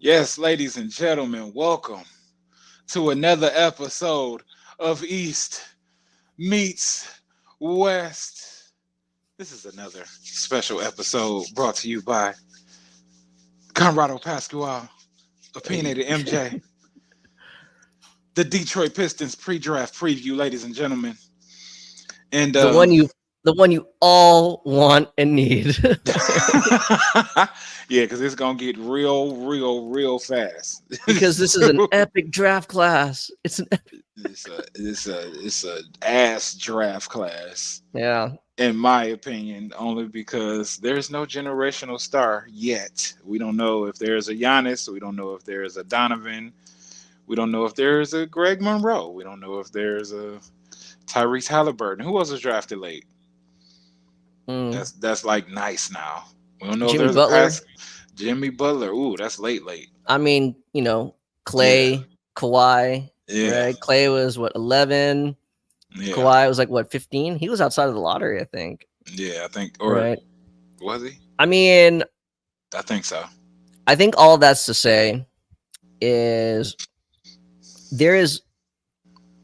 Yes, ladies and gentlemen, welcome to another episode of East Meets West. This is another special episode brought to you by Conrado Pascual, Hey. Opinionated MJ, the Detroit Pistons pre-draft preview, ladies and gentlemen. And The one you the one you all want and need. yeah, because it's gonna get real fast. Because this is an epic draft class. It's an It's a ass draft class, yeah. in my opinion, only because there's no generational star yet. We don't know if there's a Giannis. We don't know if there's a Donovan. We don't know if there's a Greg Monroe. We don't know if there's a Tyrese Halliburton. Who else was drafted late? Mm. That's like nice now. We don't know if Jimmy there's a Butler. pass. Jimmy Butler. Ooh, that's late. I mean, Yeah, Clay, Kawhi, yeah, right? Clay was what 11. yeah, Kawhi was like what 15. He was outside of the lottery, I think. yeah. I think, or Right. was he? I mean, I think so. I think all that's to say is there is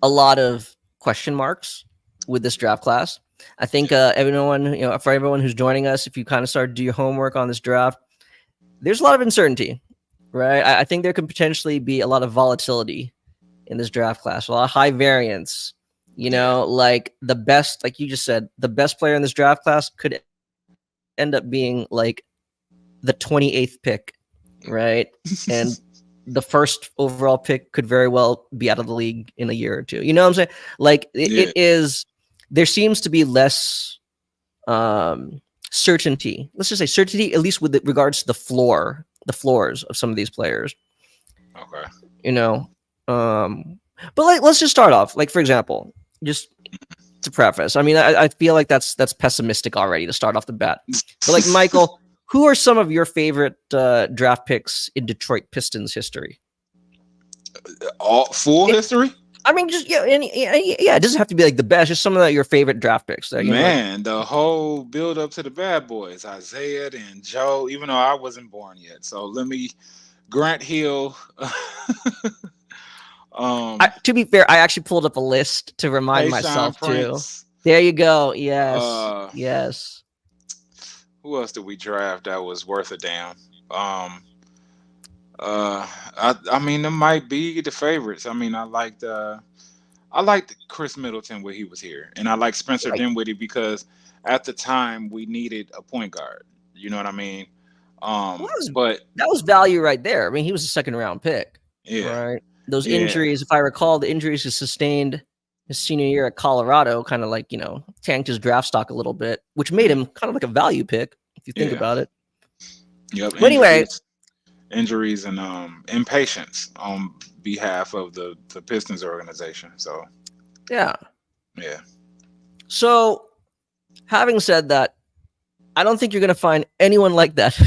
a lot of question marks with this draft class. I think everyone, for everyone who's joining us, if you kind of start to do your homework on this draft, there's a lot of uncertainty, right? I think there could potentially be a lot of volatility in this draft class, a lot of high variance. Yeah, Like the best, like you just said, the best player in this draft class could end up being like the 28th pick, right? And the first overall pick could very well be out of the league in a year or two. You know what I'm saying? Like yeah, it is. There seems to be less certainty. Let's just say certainty, at least with regards to the floors of some of these players. okay. You know, but like let's just start off. Like for example, just to preface, I mean, I feel like that's pessimistic already to start off the bat. But like Michael, who are some of your favorite draft picks in Detroit Pistons history? All full It, history? I mean, just yeah. It doesn't have to be like the best. Just some of your favorite draft picks. That, like Man, the whole build up to the bad boys, Isaiah and Joe, even though I wasn't born yet. So let me Grant Hill. to be fair, I actually pulled up a list to remind Tayshaun myself too. Prince. There you go. Yes, Uh yes. who else did we draft that was worth a damn? I mean them might be the favorites. I mean I liked Chris Middleton when he was here. And I like Spencer Right. Dinwiddie because at the time we needed a point guard. You know what I mean? Well, But that was value right there. I mean, he was a second round pick, yeah, right? Those yeah, injuries, if I recall, the injuries he sustained his senior year at Colorado kind of like, tanked his draft stock a little bit, which made him kind of like a value pick if you think yeah. about it. Yep, But anyway, injuries and impatience on behalf of the Pistons organization. So yeah. yeah. So having said that, I don't think you're going to find anyone like that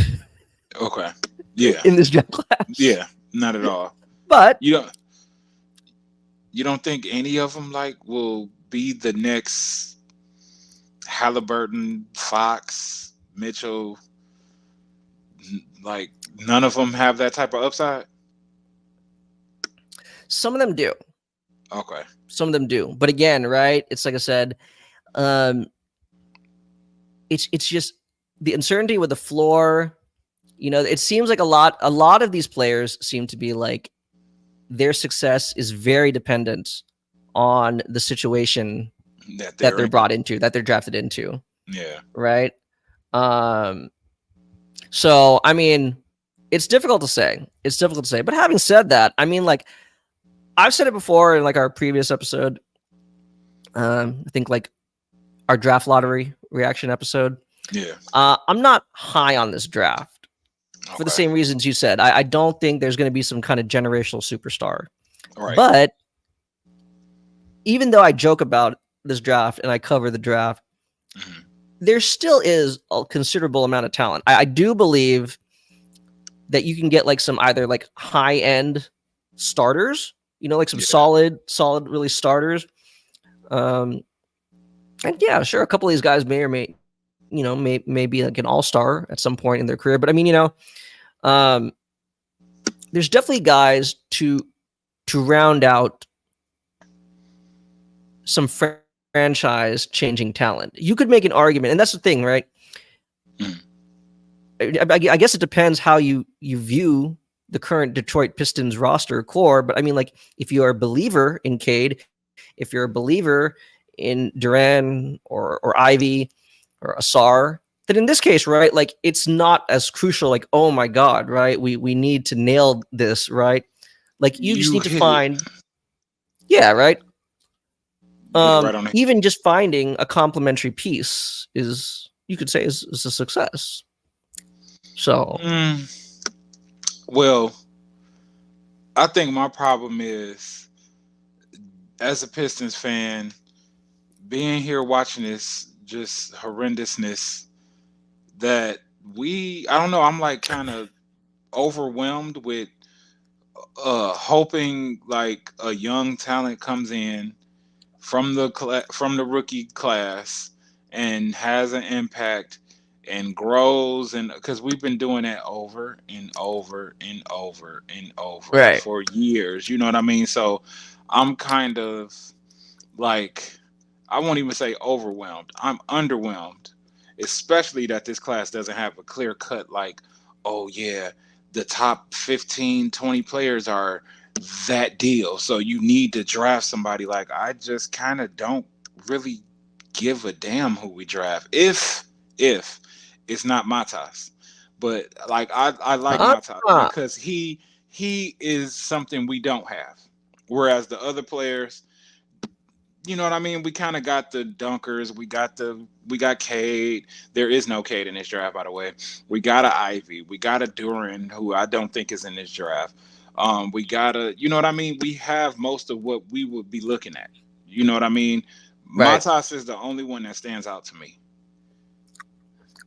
Okay. Yeah. in this draft class. Yeah. Not at all. But You don't think any of them like will be the next Halliburton, Fox, Mitchell? Like none of them have that type of upside. some of them do. Okay. Some of them do. But again, right? It's like I said, um, it's just the uncertainty with the floor. It seems like a lot of these players seem to be like their success is very dependent on the situation That that they're they're in. brought into, that they're drafted into, Yeah. right? Um, so I mean, it's difficult to say. It's difficult to say. But having said that, I mean, like I've said it before in like our previous episode. I think like our draft lottery reaction episode. Yeah. I'm not high on this draft for the Okay. same reasons you said. I don't think there's going to be some kind of generational superstar. Right. But even though I joke about this draft and I cover the draft, Mhm. there still is a considerable amount of talent. I do believe that you can get like some either like high end starters, like some Yeah. solid, really starters. And yeah, sure, a couple of these guys may be like an all-star at some point in their career. But I mean, um, there's definitely guys to round out some franchise changing talent. You could make an argument, and that's the thing, right? Mm. I guess it depends how you view the current Detroit Pistons roster core. But I mean, like, if you're a believer in Cade, if you're a believer in Duran or Ivy or Asar, then in this case, right, like, it's not as crucial. Like, oh my God, right? We need to nail this, right? Like, you just You need to hit it. find, yeah, right. You hit it right on the. Even just finding a complementary piece is, you could say, is a success. So, Well, I think my problem is, as a Pistons fan, being here watching this just horrendousness that I don't know, I'm like kind of overwhelmed with hoping like a young talent comes in from the rookie class and has an impact and grows, and because we've been doing that over and over and over and over right. for years, you know what I mean? So I'm kind of like, I won't even say overwhelmed, I'm underwhelmed, especially that this class doesn't have a clear cut like, oh yeah, the top 15, 20 players are that deal, so you need to draft somebody. Like, I just kind of don't really give a damn who we draft if it's not Matas. But like, I like Matas Ah, because he is something we don't have, whereas the other players, you know what I mean? We kind of got the dunkers. We got Cade. There is no Cade in this draft, by the way. We got a Ivy. We got a Duran, who I don't think is in this draft. We got a, you know what I mean? We have most of what we would be looking at. You know what I mean? right. Matas is the only one that stands out to me,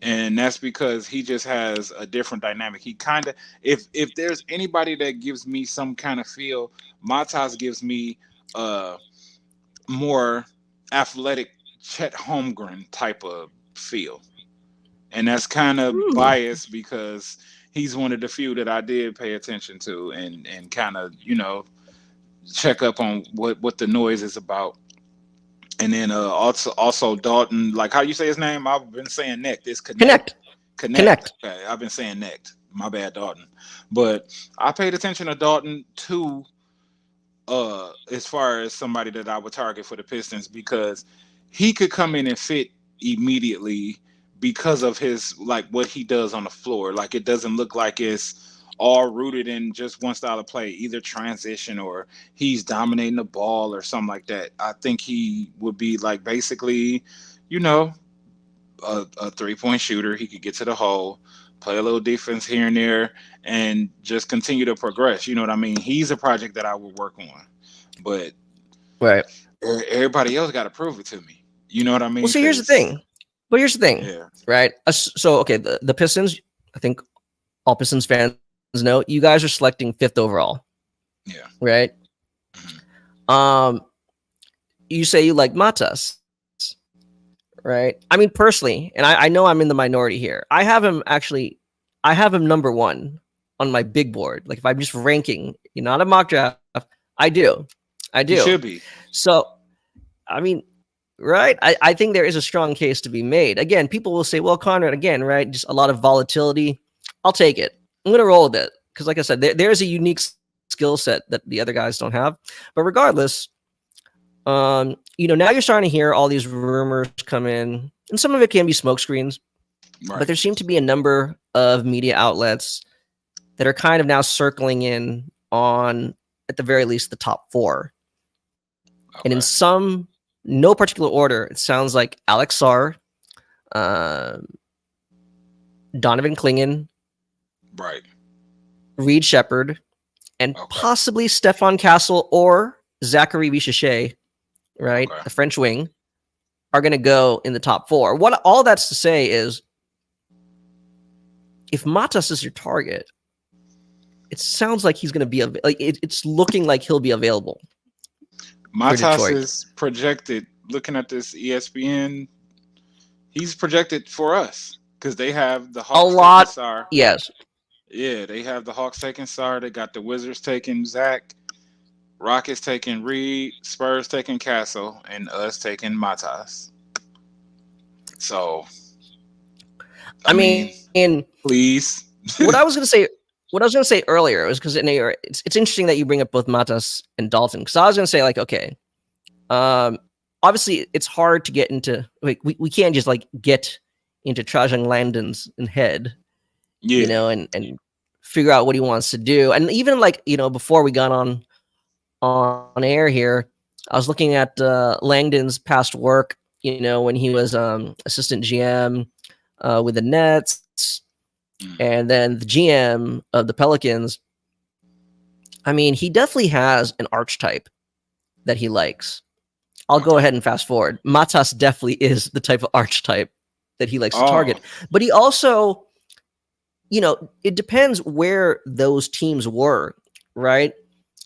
and that's because he just has a different dynamic. He kind of, if there's anybody that gives me some kind of feel, Matas gives me more athletic Chet Holmgren type of feel. And that's kind of biased because he's one of the few that I did pay attention to and kind of, check up on what the noise is about. And then also Dalton, like how you say his name, I've been saying Necht. It's Connect. Connect. Okay, I've been saying Necht. My bad, Dalton. But I paid attention to Dalton too, as far as somebody that I would target for the Pistons, because he could come in and fit immediately because of his, like, what he does on the floor. Like, it doesn't look like it's all rooted in just one style of play, either transition or he's dominating the ball or something like that. I think he would be like basically, you know, a 3-point shooter. He could get to the hole, play a little defense here and there, and just continue to progress. You know what I mean? He's a project that I would work on, but Right. everybody else got to prove it to me. You know what I mean? Well, see, here's the thing. But here's the thing, Yeah. right? So, okay, the Pistons, I think all Pistons fans know, you guys are selecting 5th overall. Yeah. Right? Mm-hmm. You say you like Matas, right? I mean, personally, and I know I'm in the minority here. I have him number 1 on my big board. Like, if I'm just ranking, not a mock draft, I do. He should be. So, I mean, right? I think there is a strong case to be made. Again, people will say, well, Conrad, again, right? Just a lot of volatility. I'll take it. I'm going to roll with it. Because like I said, there's a unique skill set that the other guys don't have. But regardless, now you're starting to hear all these rumors come in. And some of it can be smokescreens. Right. But there seem to be a number of media outlets that are kind of now circling in on, at the very least, the top 4. Okay. And in no particular order, it sounds like Alex Sarr, Donovan Clingan, right, Reed Shepard, and possibly Stephon Castle or Zachary Vichachet, right, the French wing, are going to go in the top 4. What all that's to say is, if Matas is your target, it sounds like he's going to be it's looking like he'll be available. Matas is projected, looking at this ESPN, he's projected for us because they have the Hawks. A lot, yes. Yeah, they have the Hawks taking Sar. They got the Wizards taking Zach. Rockets taking Reed. Spurs taking Castle, and us taking Matas. So, I I mean, mean, please. what I was gonna say, what I was gonna say earlier was because it's interesting that you bring up both Matas and Dalton. Because I was gonna say like, okay, um, obviously it's hard to get into like we can't just like get into Trajan Landon's head, you Yeah, know, and figure out what he wants to do. And even like before we got on air here, I was looking at Langdon's past work. When he was assistant GM with the Nets, mm, and then the GM of the Pelicans. I mean, he definitely has an archetype that he likes. I'll go okay. ahead and fast forward. Matas definitely is the type of archetype that he likes to Oh, target. But he also, it depends where those teams were, right?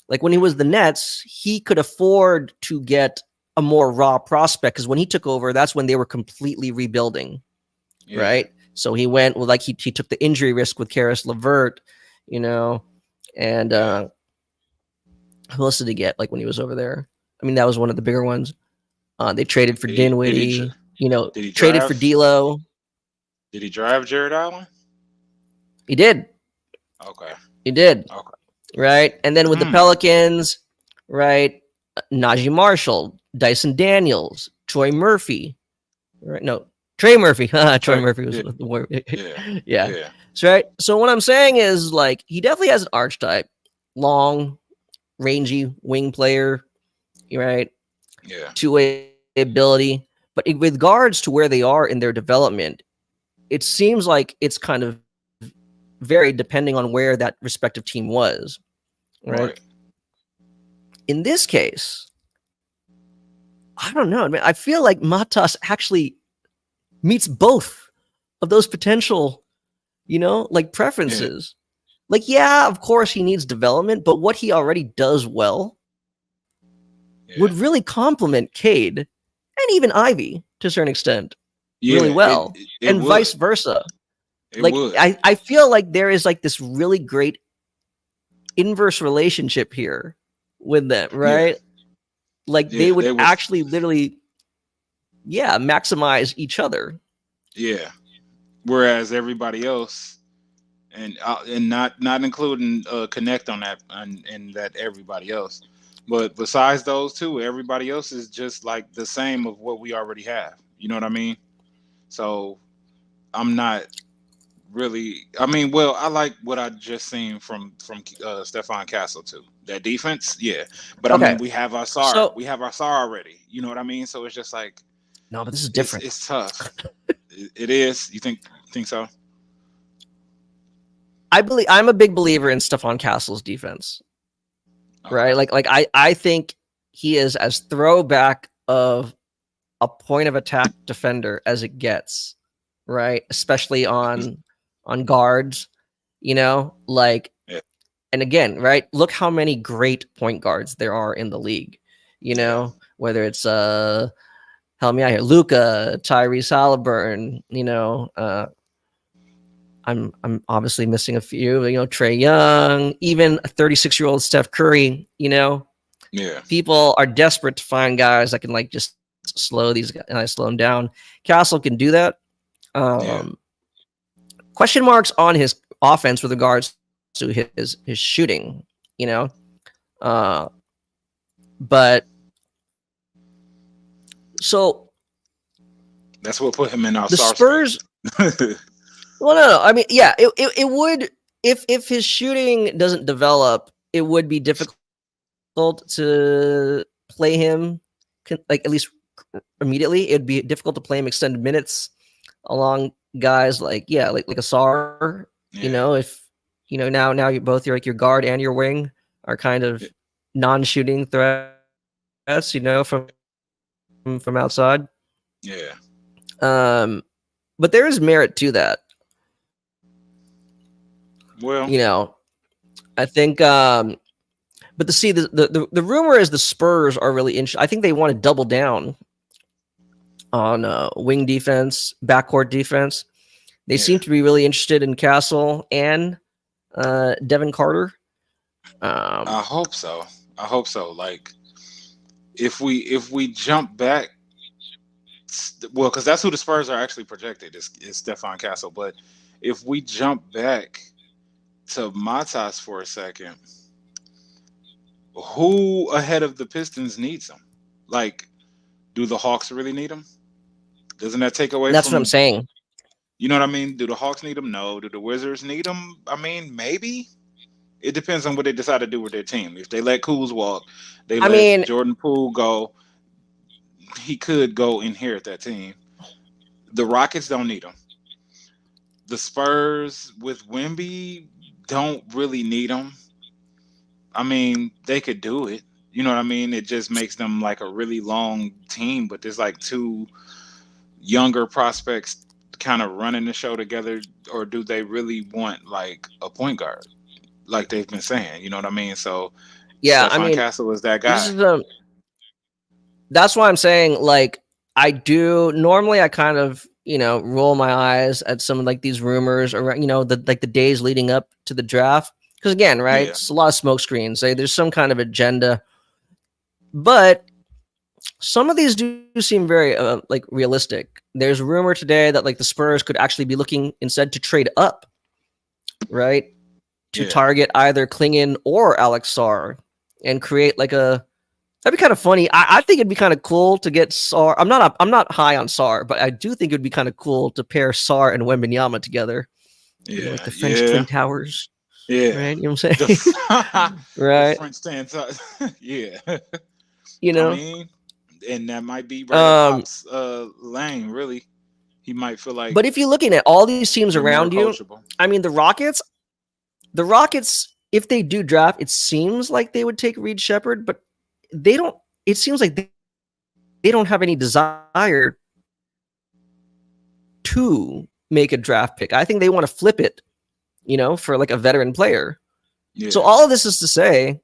Like when he was the Nets, he could afford to get a more raw prospect because when he took over, that's when they were completely rebuilding, yeah, right? So he went with like he took the injury risk with Karis LeVert, you know, and yeah. who else did he get? Like when he was over there, I mean that was one of the bigger ones. They traded for Did he Dinwiddie, did he traded for drive? D'Lo. Did he drive Jared Allen? He did, Okay, he did, okay. right? And then with the Hmm. Pelicans, right? Najee Marshall, Dyson Daniels, Troy Murphy, right? No, Trey Murphy. Troy Trey. Murphy was Yeah, the word. yeah, Yeah. yeah, So, right. So what I'm saying is like he definitely has an archetype, long, rangy wing player, right? yeah, Two-way ability. But with regards to where they are in their development, it seems like it's kind of varied depending on where that respective team was, right? right. In this case, I don't know. I mean, I feel like Matas actually meets both of those potential, like Yeah, preferences. Like, yeah, of course he needs development, but what he already does well would yeah, really complement Cade and even Ivy to a certain extent really yeah. well, It and would. vice versa. It Like, would. I feel like there is like this really great inverse relationship here with them, Yeah, right? Like they yeah. would They would. actually literally, yeah, maximize each other. Yeah. Whereas everybody else, and not including connect on that and that everybody else, but besides those two, everybody else is just like the same of what we already have. You know what I mean? So I'm not really. I mean, well, I like what I just seen from Stefan Castle too. That defense, yeah. But I mean, Okay, we have our SAR. so We have our SAR already. You know what I mean? So it's just like no, but this is it's different. it's tough. It is. You think so? I'm a big believer in Stephon Castle's defense, right? Okay. Like I think he is as throwback of a point of attack defender as it gets, right? Especially on guards, like, Yeah. and again, right? Look how many great point guards there are in the league, Yeah. whether it's help me out here, Luca, Tyrese Halliburton, I'm obviously missing a few, Trey Young, even a 36-year-old Steph Curry, Yeah. people are desperate to find guys that can like just slow these guys and I slow them down. Castle can do that. Yeah. Um, question marks on his offense with regards to his shooting, you know. Uh, but so That's what put him in our the star space. Spurs. Well, no. I mean, yeah, it would if his shooting doesn't develop, it would be difficult to play him like at least immediately. It'd be difficult to play him extended minutes along guys like like a SAR. Yeah. If now you both your guard and your wing are kind of non-shooting threats. From outside. Yeah. Um, but there is merit to that. Well, You know, I think. But the rumor is the Spurs are really interested. I think they want to double down on wing defense, backcourt defense. They yeah. seem to be really interested in Castle and Devin Carter. I hope so. I hope so. Like if we jump back, well, because that's who the Spurs are actually projected is Stephon Castle. But if we jump back to Matas for a second, who ahead of the Pistons needs him? Like, do the Hawks really need him? Doesn't that take away That's what I'm from, saying. you know what I mean? Do the Hawks need him? No. Do the Wizards need him? I mean, maybe. It depends on what they decide to do with their team. If they let Kuz walk, they I let mean, Jordan Poole go, he could go inherit that team. The Rockets don't need him. The Spurs with Wemby don't really need him. I mean, they could do it. You know what I mean? It just makes them like a really long team, but there's like two younger prospects kind of running the show together, or do they really want like a point guard? Like they've been saying, you know what I mean? So yeah, I Stephon mean, Castle is that this guy. is a that's why I'm saying, like, I do normally I kind of, roll my eyes at some of like these rumors, or the days leading up to the draft, because again, right, Yeah, it's a lot of smoke screens. There's some kind of agenda, but some of these do seem very like realistic. There's a rumor today that like the Spurs could actually be looking instead to trade up, right, to yeah, target either Klingon or Alex Sarr and create like a. That'd be kind of funny. I think it'd be kind of cool to get Sar. I'm not high on Sar, but I do think it'd be kind of cool to pair Sar and Wembenyama together. Like yeah, the French yeah, Twin Towers, yeah. right? You know what I'm saying? The the Right? French stands up. Yeah, You I know. mean, and that might be right up Um, Pop's lane. Really, he might feel like but if you're looking at all these teams they're more around you, coachable. I mean, the Rockets, if they do draft, it seems like they would take Reed Shepard, but they don't. It seems like they don't have any desire to make a draft pick. I think they want to flip it, for like a veteran player. So Yeah, all of this is to say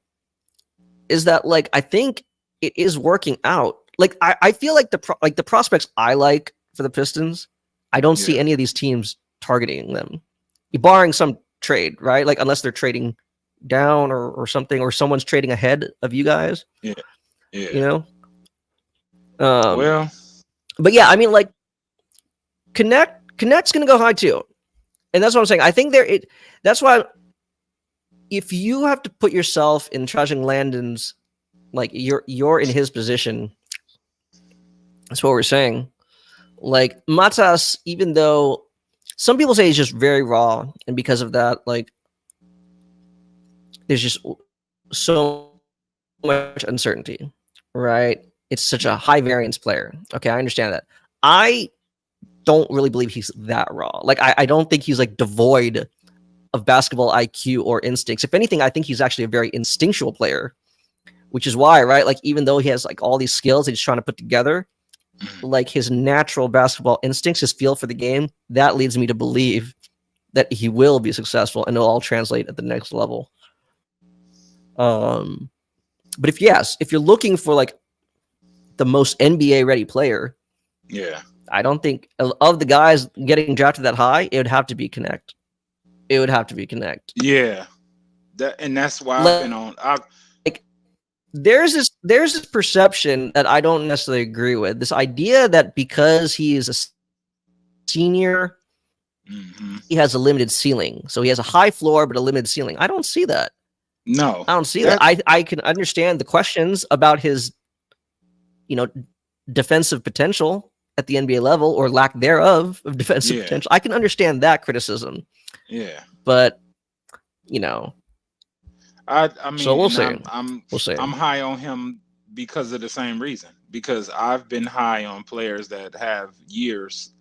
is that like I think it is working out. Like I feel like the prospects I like for the Pistons, I don't see yeah, any of these teams targeting them, barring some trade, right? Like unless they're trading down or something, or someone's trading ahead of you guys, yeah, you yeah. know. Um, Well, but yeah, I mean, like Connect's gonna go high too, and that's what I'm saying. I think there it. That's why if you have to put yourself in Trajan Landon's, like you're in his position. That's what we're saying. Like Matas, even though some people say he's just very raw, and because of that, like there's just so much uncertainty, right? It's such a yeah, high variance player. Okay, I understand that. I don't really believe he's that raw. Like I don't think he's like devoid of basketball IQ or instincts. If anything, I think he's actually a very instinctual player, which is why, right? Like even though he has like all these skills that he's trying to put together, mhm, like his natural basketball instincts, his feel for the game, that leads me to believe that he will be successful and it'll all translate at the next level. Um, but if you're looking for like the most NBA ready player, yeah, I don't think of the guys getting drafted that high, it would have to be Connect. It would have to be Connect. yeah. That and that's why I've been Like on. I there's this perception that I don't necessarily agree with. This idea that because he is a senior, hmm he has a limited ceiling. So he has a high floor but a limited ceiling. I don't see that. no, I don't see that. that I can understand the questions about his, you know, defensive potential at the NBA level or lack thereof of defensive yeah, potential. I can understand that criticism, yeah. but you know, I so mean, we'll and see. We'll see. I'm high on him because of the same reason. Because I've been high on players that have years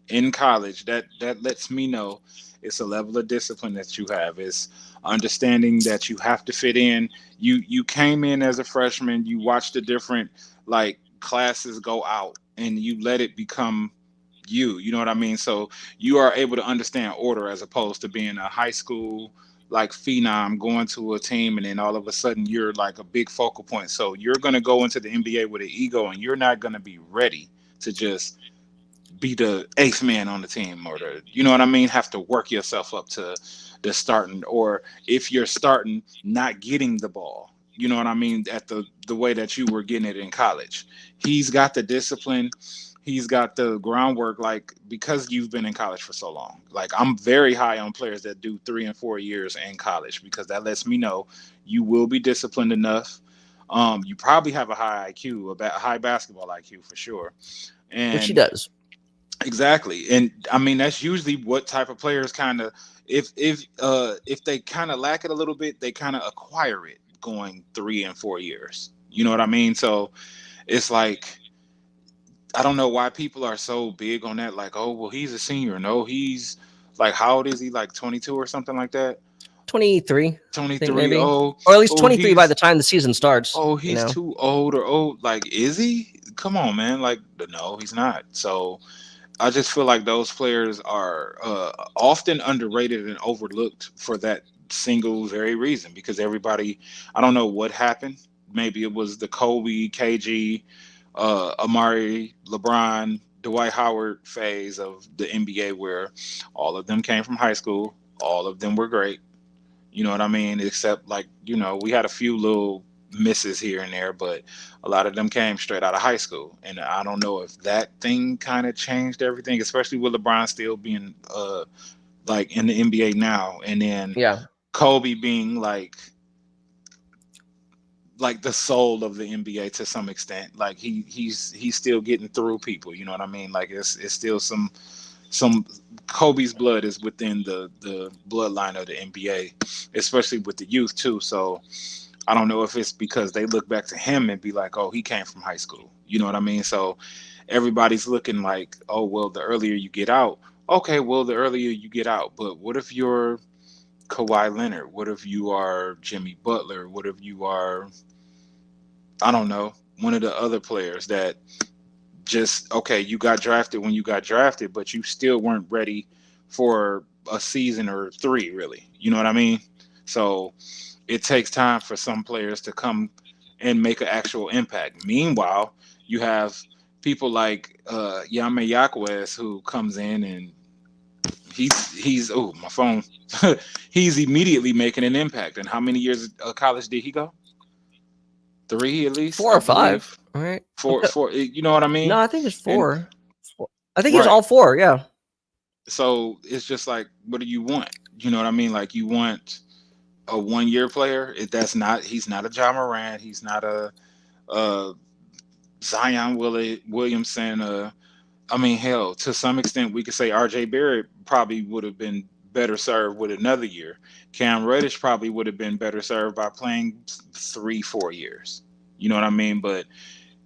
in college. That lets me know it's a level of discipline that you have. It's understanding that you have to fit in. You came in as a freshman. You watched the different like classes go out, and you let it become you. You know what I mean? So you are able to understand order as opposed to being a high school like phenom going to a team and then all of a sudden you're like a big focal point. So you're gonna go into the NBA with an ego and you're not gonna be ready to just be the eighth man on the team, or you know what I mean, have to work yourself up to the starting, or if you're starting, not getting the ball. You know what I mean? At the way that you were getting it in college. He's got the discipline. He's got the groundwork, like, because you've been in college for so long. Like, I'm very high on players that do 3 and 4 years in college, because that lets me know you will be disciplined enough. You probably have a high IQ, high basketball IQ for sure. which he And does. exactly. And I mean, that's usually what type of players kind of, if they kind of lack it a little bit, they kind of acquire it going 3 and 4 years. You know what I mean? So it's like, I don't know why people are so big on that. Like, oh, well, he's a senior. No, he's like, how old is he? Like 22 or something like that. 23, I think 23. maybe, Oh, or at least oh, 23 by the time the season starts. oh, You he's know, too old, or oh, like, is he? Come on, man. Like, no, he's not. So I just feel like those players are often underrated and overlooked for that single very reason, because everybody, I don't know what happened. Maybe it was the Kobe, KG, Amari, LeBron, Dwight Howard phase of the NBA, where all of them came from high school. All of them were great. You know what I mean? Except, like, we had a few little misses here and there, but a lot of them came straight out of high school. And I don't know if that thing kind of changed everything, especially with LeBron still being like in the NBA now, and then yeah, Kobe being like the soul of the NBA to some extent. Like, he's still getting through people. You know what I mean? Like, it's still some Kobe's blood is within the bloodline of the NBA, especially with the youth too. So I don't know if it's because they look back to him and be like, oh, he came from high school. You know what I mean? So everybody's looking like, oh, well, the earlier you get out, okay, well, the earlier you get out. But what if you're Kawhi Leonard? What if you are Jimmy Butler? What if you are, I don't know, one of the other players that just, okay, you got drafted when you got drafted, but you still weren't ready for a season or three, really. You know what I mean? So it takes time for some players to come and make an actual impact. Meanwhile, you have people like Yame Yaquez, who comes in and he's oh, my phone. He's immediately making an impact. And how many years of college did he go? Three at least, four I or five, believe. right? Four. You know what I No, mean? I think it's And four. I think it's right. all four. Yeah, So it's just like, what do you want? You know what I mean? Like, you want a 1 year player. That's not. He's not a John Morant. He's not a Zion Williamson. I mean, hell, to some extent, we could say R.J. Barrett probably would have been better served with another year. Cam Reddish probably would have been better served by playing 3 4 years. You know what I mean? But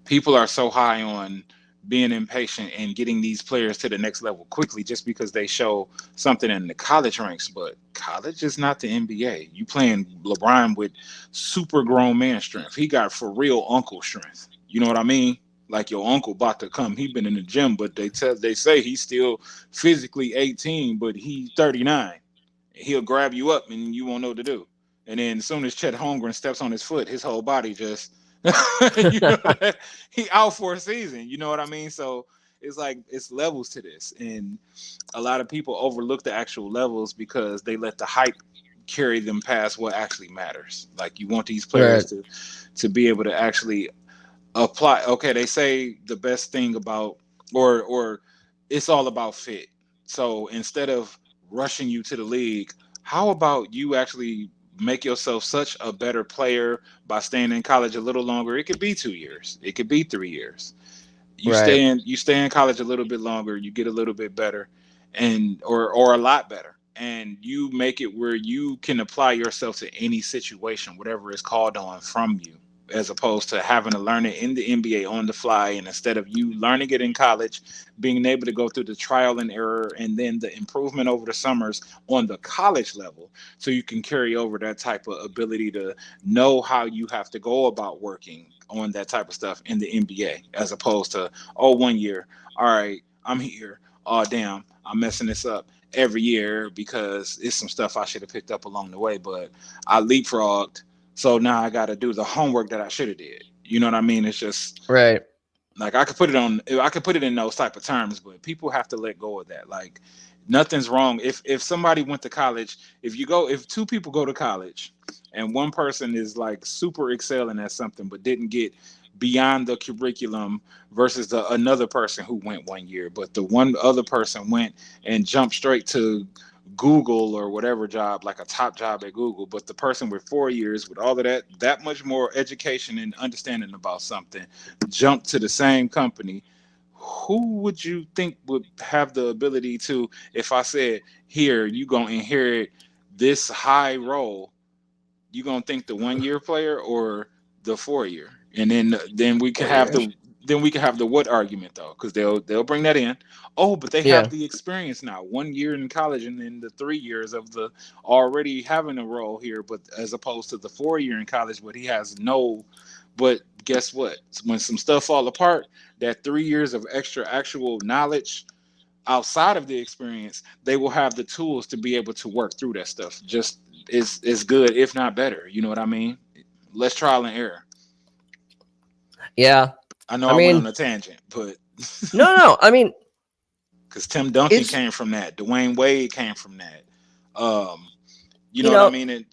people are so high on being impatient and getting these players to the next level quickly just because they show something in the college ranks. But college is not the NBA. You playing LeBron with super grown man strength. He got for real uncle strength. You know what I mean? Like, your uncle about to come. He been in the gym, but they say he's still physically 18, but he's 39. He'll grab you up and you won't know what to do. And then as soon as Chet Holmgren steps on his foot, his whole body just you know he out for a season. You know what I mean? So it's like, it's levels to this, and a lot of people overlook the actual levels because they let the hype carry them past what actually matters. Like, you want these players right. to be able to actually apply. Okay, they say the best thing about, or it's all about fit. So instead of rushing you to the league, how about you actually make yourself such a better player by staying in college a little longer? It could be 2 years, it could be 3 years. You Right. stay in college a little bit longer, you get a little bit better, and or a lot better, and you make it where you can apply yourself to any situation, whatever is called on from you, as opposed to having to learn it in the NBA on the fly. And instead of you learning it in college, being able to go through the trial and error and then the improvement over the summers on the college level, so you can carry over that type of ability to know how you have to go about working on that type of stuff in the NBA, as opposed to, oh, 1 year, all right, I'm here, oh damn, I'm messing this up every year because it's some stuff I should have picked up along the way, but I leapfrogged, so now I got to do the homework that I should have did. You know what I mean? It's just, Right. Like I could put it in those type of terms, but people have to let go of that. Like nothing's wrong if somebody went to college. If two people go to college, and one person is like super excelling at something but didn't get beyond the curriculum versus the another person who went 1 year, but the one other person went and jumped straight to Google or whatever job, like a top job at Google, but the person with 4 years with all of that much more education and understanding about something jumped to the same company. Who would you think would have the ability to, if I said, here, you gonna inherit this high role, you gonna think the 1 year player or the 4 year? And then we can 4 year. have the what argument though, because they'll bring that in. Oh, but they have Yeah. the experience now, 1 year in college, and then the 3 years of the already having a role here, but as opposed to the 4 year in college, but he has no. But guess what? When some stuff fall apart, that 3 years of extra actual knowledge outside of the experience, they will have the tools to be able to work through that stuff. Just is good, if not better. You know what I mean? Less trial and error. Yeah. I know I I went mean, on a tangent, but no. I mean, because Tim Duncan it's came from that, Dwayne Wade came from that. Um, you you know what I know, mean? And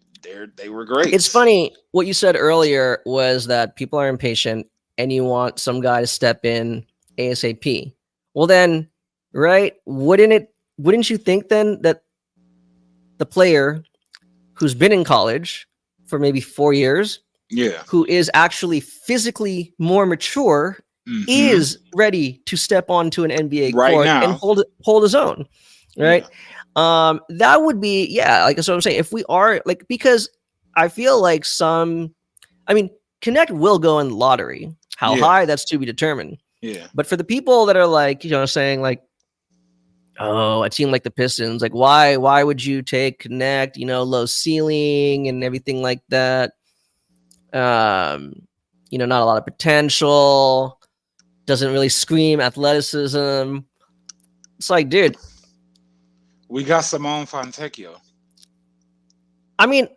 they were it's greats. funny what you said earlier was that people are impatient and you want some guy to step in ASAP. Well then, right? Wouldn't you think then that the player who's been in college for maybe 4 years, Yeah. who is actually physically more mature, Hmm. is ready to step onto an NBA Right court and now. hold his own, right? Yeah. That would be, yeah, like that's what I'm saying. If we are like, because I feel like I mean, Connect will go in the lottery. How Yeah. high, that's to be determined. Yeah. But for the people that are like, saying like, oh, a team like the Pistons, like why would you take Connect, low ceiling and everything like that? Um, not a lot of potential, doesn't really scream athleticism. It's like, dude, We got Simone Fontecchio, I mean,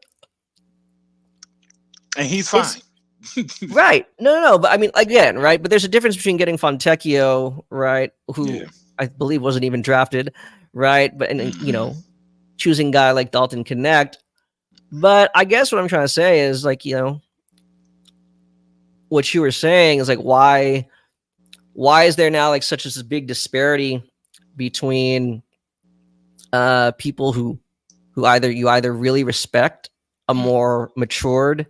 and he's fine. it's right. No, but I mean, again, right? But there's a difference between getting Fontecchio, right, Yeah. who I believe wasn't even drafted, right? But and Hmm. choosing a guy like Dalton Connect. But I guess what I'm trying to say is like, what you were saying is like why is there now like such a big disparity between people who either really respect a more matured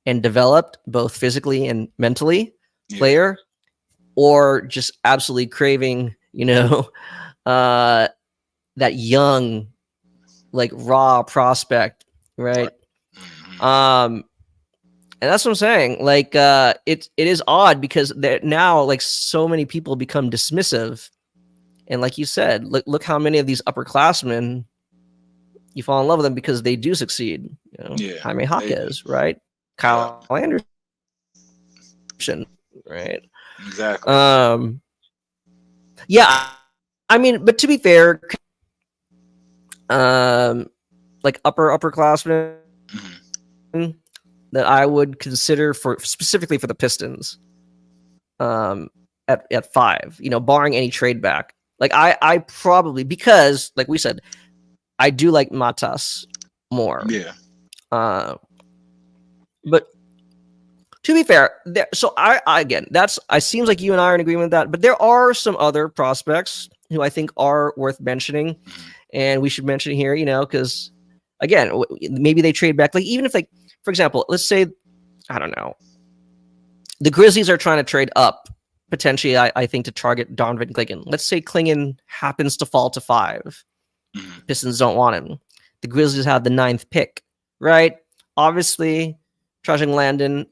and developed both physically and mentally Yeah. player, or just absolutely craving uh that young, like raw prospect, Right. right? Hmm. um and that's what I'm saying. Like, it is odd because now like so many people become dismissive, and like you said, look how many of these upperclassmen you fall in love with them because they do succeed. Yeah. Jaime They do. Jaquez, right? Yeah. Kyle Anderson, right? Exactly. Um, yeah, I mean, but to be fair, like upperclassmen Hmm. that I would consider for specifically for the Pistons, at 5, barring any trade back. Like I probably, because like we said, I do like Matas more. Yeah. Uh, but to be fair, so I again, I seems like you and I are in agreement with that. But there are some other prospects who I think are worth mentioning, and we should mention here, because again, maybe they trade back. Like even if, like, for example, let's say, I don't know, the Grizzlies are trying to trade up potentially. I think to target Donovan Clingan. Let's say Clingan happens to fall to 5. Hmm. Pistons don't want him. The Grizzlies have the 9th pick, right? Obviously, Trajan Landon,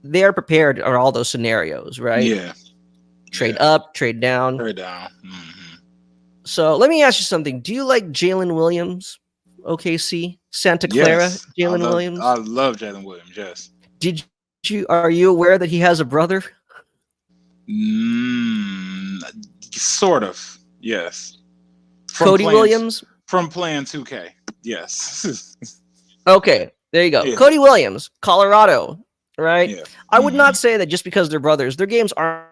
they are prepared for all those scenarios, right? Yeah. Trade Yeah. up, trade down. Her down. Hmm. So let me ask you something. Do you like Jalen Williams, OKC, Santa Clara, Yes. Jalen I Williams? love Jalen Williams. Yes. Are you aware that he has a brother? Mm, sort of. Yes. From Cody playing Williams? from playing 2K. Yes. Okay, there you go. Yeah. Cody Williams, Colorado, right? Yeah. I would Hmm. not say that just because they're brothers. Their games aren't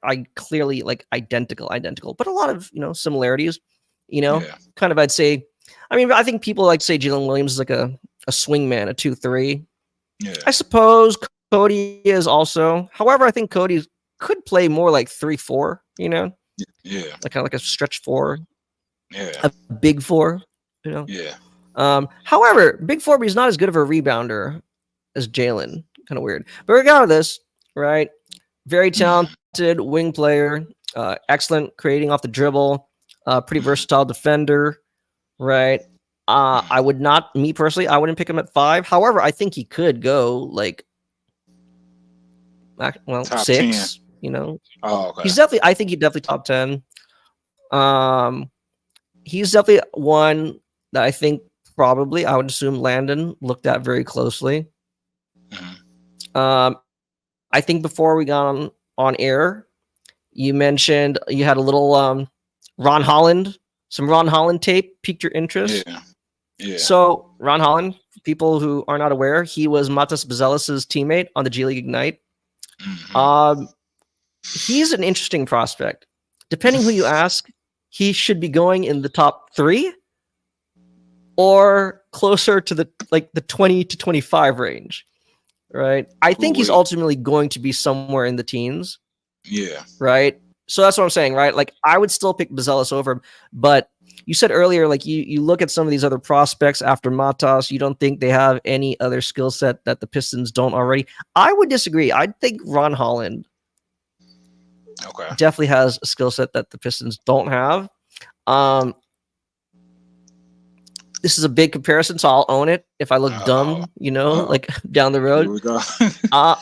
I clearly like identical, but a lot of similarities. Yeah. Kind of I'd say. I mean, I think people like to say Jalen Williams is like a swing man, a 2-3. Yeah. I suppose Cody is also. However, I think Cody could play more like 3-4. Yeah. Like kind of like a stretch 4, Yeah. a big 4. You know. Yeah. However, big 4, but he's not as good of a rebounder as Jalen. Kind of weird. But regardless, right? Very Mhm. talented wing player, excellent creating off the dribble, pretty Mhm. versatile defender, right? I Mhm. would not, me personally, I wouldn't pick him at 5. However, I think he could go like, well, Top 10. 6. Oh, okay. He's definitely, I think he's definitely top 10. Um, he's definitely one that I think probably I would assume Landon looked at very closely. Mhm. Um, I think before we got on air, you mentioned you had a little Ron Holland, some Ron Holland tape piqued your interest. Yeah. Yeah. So Ron Holland, people who are not aware, he was Matas Bezelis's teammate on the G League Ignite. Mhm. Um, he's an interesting prospect. Depending who you ask, he should be going in the top 3 or closer to the 20 to 25 range. Right. I think he's Ooh-wee. ultimately going to be somewhere in the teens. Yeah. Right. So that's what I'm saying, right? Like I would still pick Bezelis over him, but you said earlier, like you look at some of these other prospects after Matas, you don't think they have any other skill set that the Pistons don't already. I would disagree. I think Ron Holland Okay. definitely has a skill set that the Pistons don't have. Um, this is a big comparison, so I'll own it if I look Uh-oh. dumb, Uh-oh. like down the Here road. we go. Uh,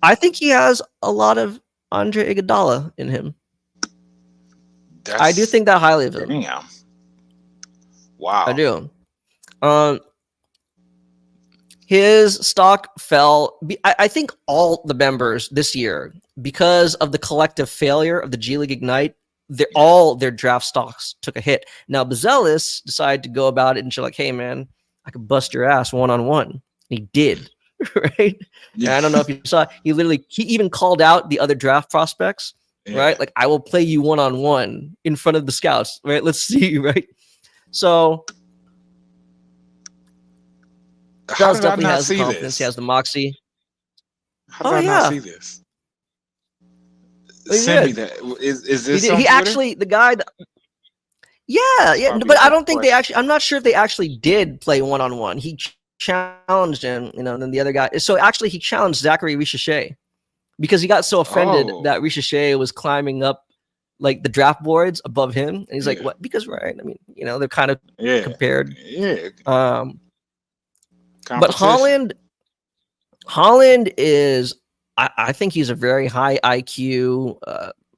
I think he has a lot of Andre Iguodala in him. I do That's think that highly of him. damn. I Wow. do. Um, his stock fell. I think all the members this year, because of the collective failure of the G League Ignite, Yeah. all their draft stocks took a hit. Now, Bezelis decided to go about it and she's like, hey, man, I could bust your ass one-on-one. He did, right? And Yeah. I don't know if you saw, he even called out the other draft prospects, Yeah. right? Like, I will play you one-on-one in front of the scouts, right? Let's see, right? So How Bezelis did I definitely not has the see confidence. He this? has the moxie. How did Oh, I not yeah. see this? He Send me did. that. Is He this did. on He Twitter? actually, the guy, yeah, It's yeah, probably a but I good don't think they question. actually. I'm not sure if they actually did play one-on-one. He challenged him, and then the other guy. So actually, he challenged Zachary Richeche because he got so offended Oh, that Richeche was climbing up like the draft boards above him, and he's like, yeah. "What?" Because right, I mean, they're kind of Yeah. compared. Yeah. Um, but Competition. Holland is. I think he's a very high IQ,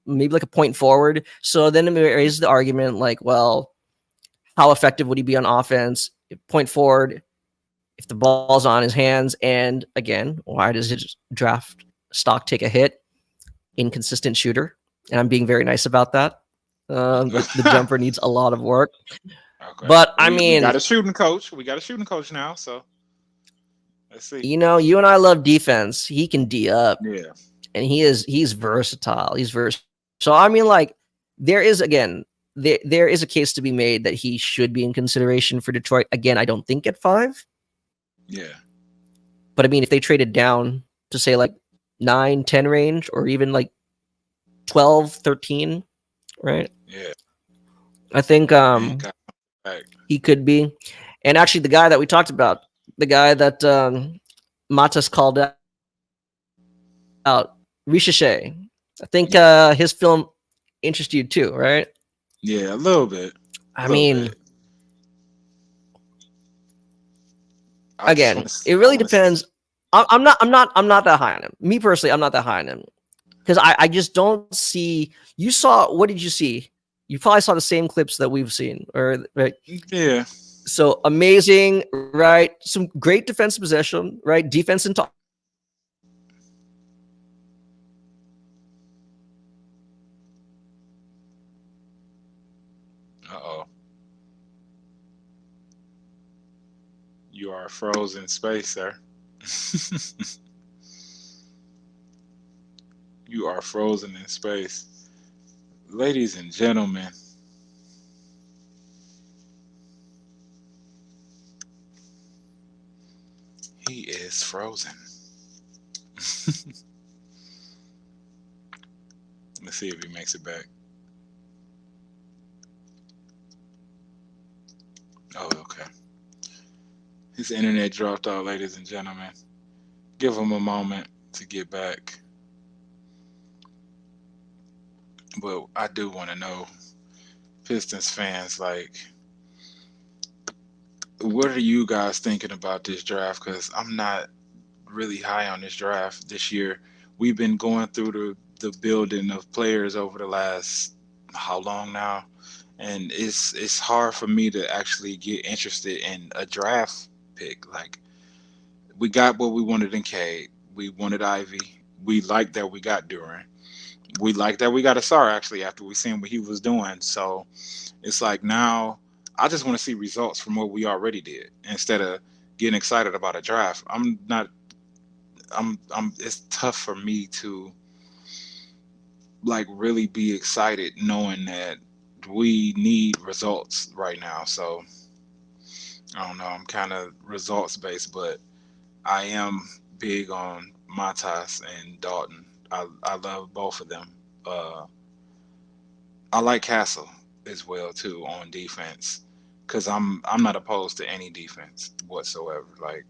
maybe like a point forward. So then it raises the argument, like, well, how effective would he be on offense? Point forward, if the ball's on his hands. And again, why does his draft stock take a hit? Inconsistent shooter. And I'm being very nice about that. The jumper needs a lot of work. Okay. But I We mean, got a shooting coach. We got a shooting coach now, so let's see. you and I love defense. He can D up. Yeah. And he's versatile. He's versatile. So I mean, like, there is again, there is a case to be made that he should be in consideration for Detroit. Again, I don't think at 5. Yeah. But I mean, if they traded down to say like 9, 10 range, or even like 12, 13, right? Yeah. I think He got back. he could be. And actually, the guy that we talked about, the guy that Matas called out, Richeche, I think his film interests you too, right? Yeah, a little bit. A I little bit. mean, I just want again, to. it I really want to. depends. I'm not that high on him. Me personally, I'm not that high on him because I just don't see. You saw, what did you see? You probably saw the same clips that we've seen, or right? Yeah. So amazing, right? Some great defensive possession, right? Defense and top. Uh-oh. You are frozen space, sir. You are frozen in space. Ladies and gentlemen, he is frozen. Let's see if he makes it back. Oh, okay. His internet dropped out, ladies and gentlemen. Give him a moment to get back. But I do want to know, Pistons fans, like, what are you guys thinking about this draft? Because I'm not really high on this draft this year. We've been going through the building of players over the last how long now, and it's hard for me to actually get interested in a draft pick. Like we got what we wanted in Cade. We wanted Ivy. We liked that we got Duran. We liked that we got Asar actually after we seen what he was doing. So it's like now I just want to see results from what we already did instead of getting excited about a draft. I'm not I'm it's tough for me to like really be excited knowing that we need results right now. So I don't know, I'm kind of results based, but I am big on Matas and Dalton. I love both of them. Uh, I like Castle as well too on defense because I'm not opposed to any defense whatsoever. Like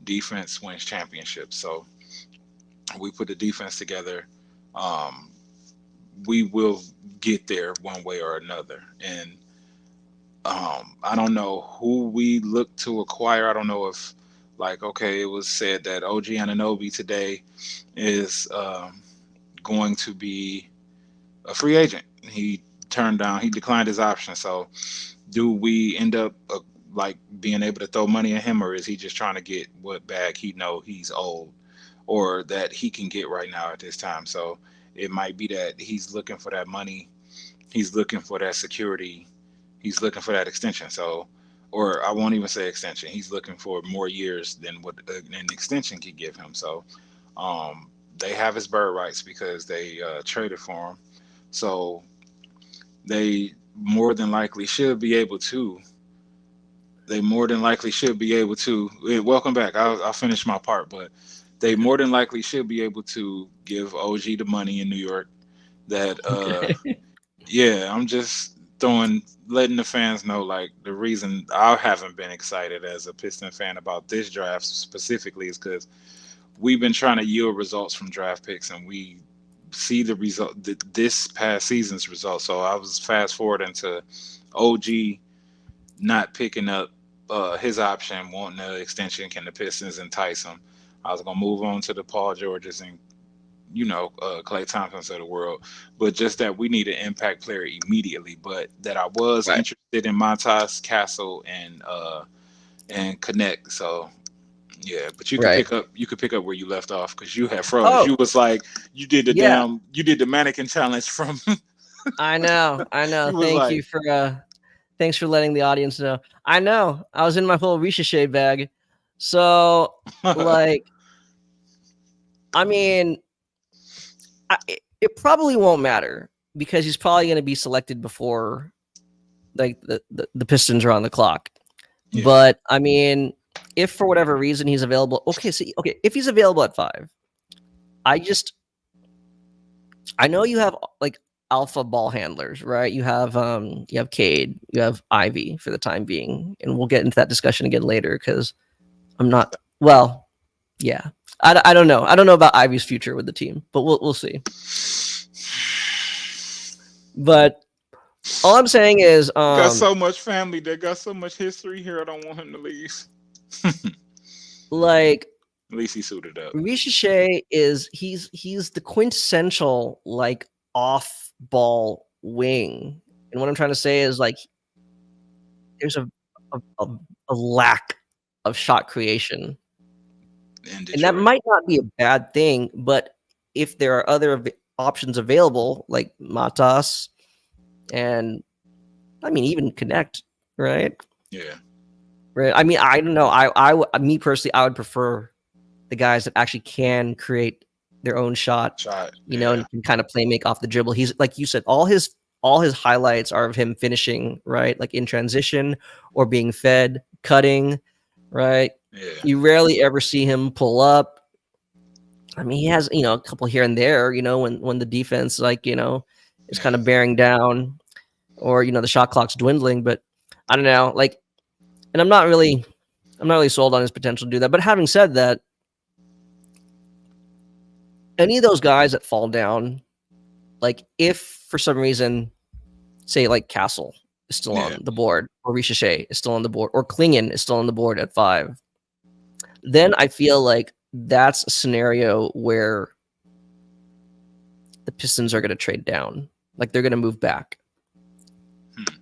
defense wins championships, so we put the defense together. Um, we will get there one way or another. And I don't know who we look to acquire. I don't know if, like, okay, it was said that OG Ananobi today is going to be a free agent. He declined his option. So, do we end up like being able to throw money at him, or is he just trying to get what bag he know he's owed, or that he can get right now at this time? So it might be that he's looking for that money, he's looking for that security, he's looking for that extension. So, or I won't even say extension. He's looking for more years than what an extension could give him. So, they have his bird rights because they traded for him. So they more than likely should be able to. They more than likely should be able to. Welcome back. I'll finish my part, but they more than likely should be able to give OG the money in New York. That Okay. yeah, I'm just letting the fans know like the reason I haven't been excited as a Piston fan about this draft specifically is because we've been trying to yield results from draft picks, and we see the result this past season's results. So I was fast forwarding to OG not picking up his option, wanting the extension. Can the Pistons entice him? I was gonna move on to the Paul Georges and Clay Thompsons of the world, but just that we need an impact player immediately. But that I was Right. interested in Montas, Castle, and Connect. So yeah, but Right. you could pick up where you left off because you had froze. Oh, You was like yeah. you did the mannequin challenge from I know. I know. you was Thank like you for thanks for letting the audience know. I know. I was in my whole Ricochet bag. So like I mean, it probably won't matter because he's probably going to be selected before like the Pistons are on the clock. yeah, But I mean, if for whatever reason he's available, okay, if he's available at 5, I just I know you have like alpha ball handlers, right? You have Cade, you have Ivy for the time being, and we'll get into that discussion again later because I'm not well, yeah. I don't know. I don't know about Ivy's future with the team, but we'll see. But all I'm saying is got so much family that got so much history here. I don't want him to leave. like At least he suited up. Ricochet is he's the quintessential like off ball wing. And what I'm trying to say is like there's a, a, a lack of shot creation. In And that Detroit. might not be a bad thing, but if there are other options available like Matas and I mean even Connect, right? Yeah. Right. I mean, I don't know. Me personally, I would prefer the guys that actually can create their own shot, Shot. and Yeah. can kind of play make off the dribble. He's like you said, all his highlights are of him finishing, right? Like in transition or being fed, cutting, right? Yeah. You rarely ever see him pull up. I mean, he has, a couple here and there, when the defense is kind Yeah. of bearing down or the shot clock's dwindling, but I don't know, like, and I'm not really sold on his potential to do that. But having said that, any of those guys that fall down, like if for some reason, say like Castle is still Yeah. on the board, or Ricochet is still on the board, or Klingon is still on the board at 5, then I feel like that's a scenario where the Pistons are going to trade down. Like they're going to move back,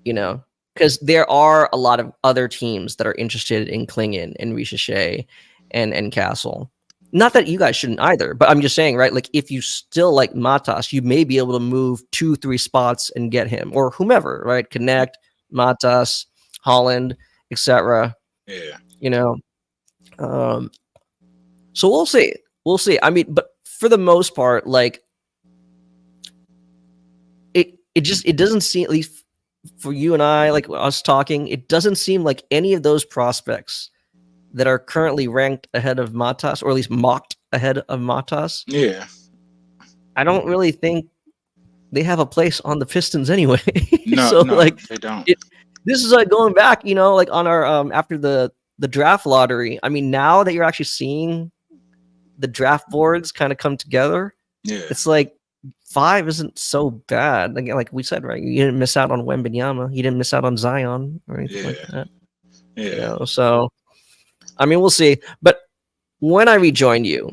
because there are a lot of other teams that are interested in Klingon and Ricochet and Castle. Not that you guys shouldn't either, but I'm just saying, right? Like if you still like Matas, you may be able to move 2-3 spots and get him or whomever, right? Connect, Matas, Holland, etc. Yeah. So we'll see. We'll see. I mean, but for the most part, like it doesn't seem, at least for you and I, like us talking, it doesn't seem like any of those prospects that are currently ranked ahead of Matas, or at least mocked ahead of Matas. Yeah. I don't really think they have a place on the Pistons anyway. No, So no, like they don't. this is like going back, like on our after the draft lottery. I mean, now that you're actually seeing the draft boards kind of come together, Yeah. it's like 5 isn't so bad. Like we said, right? You didn't miss out on Wembanyama. You didn't miss out on Zion or anything like that. Yeah. So I mean, we'll see. But when I rejoined you,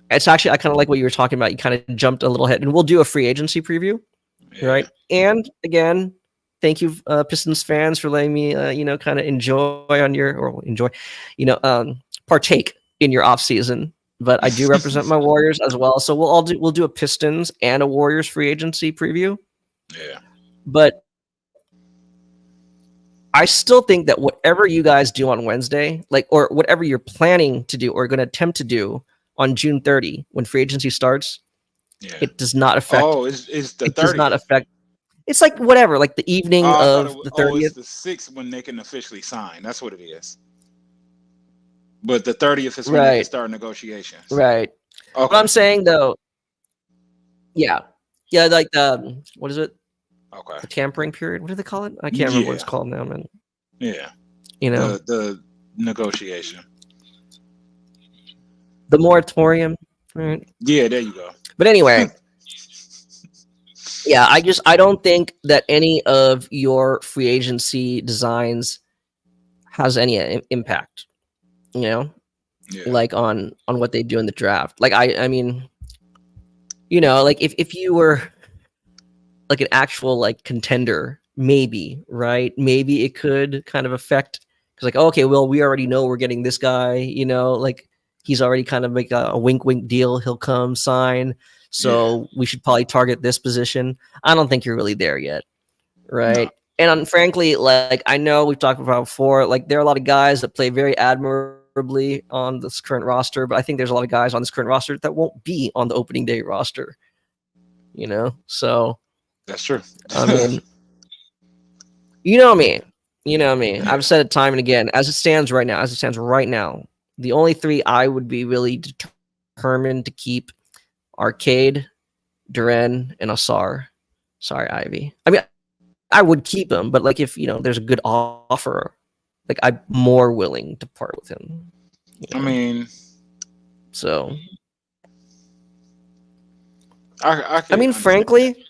it's actually, I kind of like what you were talking about. You kind of jumped a little ahead, and we'll do a free agency preview, Yeah. right? And again, thank you, Pistons fans, for letting me, kind of partake in your off season. But I do represent my Warriors as well, so we'll do a Pistons and a Warriors free agency preview. Yeah. But I still think that whatever you guys do on Wednesday, like, or whatever you're planning to do or going to attempt to do on June 30, when free agency starts, Yeah. it does not affect. Oh, it's the 30th. It does not affect. It's like whatever, like the evening I thought of the 30th. it's the 6th when they can officially sign. That's what it is. But the 30th is when they can Right. start negotiations. Right. Okay. But I'm saying though, yeah, like what is it? Okay. The tampering period. What do they call it? I can't remember what it's called now, man. Yeah. The The negotiation. moratorium. Right. Yeah, there you go. But anyway. Yeah, I don't think that any of your free agency designs has any impact, Yeah. like on what they do in the draft. Like I mean, like if you were like an actual like contender, maybe, right? Maybe it could kind of affect, because like, okay, well, we already know we're getting this guy, like he's already kind of make a wink wink deal, he'll come sign. So we should probably target this position. I don't think you're really there yet, right? No. And frankly, like I know we've talked about before, like there are a lot of guys that play very admirably on this current roster, but I think there's a lot of guys on this current roster that won't be on the opening day roster. So that's true. I mean, you know me. I've said it time and again. As it stands right now, the only 3 I would be really determined to keep: Arcade, Duren, and Asar. Sorry, Ivy. I mean, I would keep him, but like if there's a good offer, like I'm more willing to part with him. I mean, so I mean, frankly,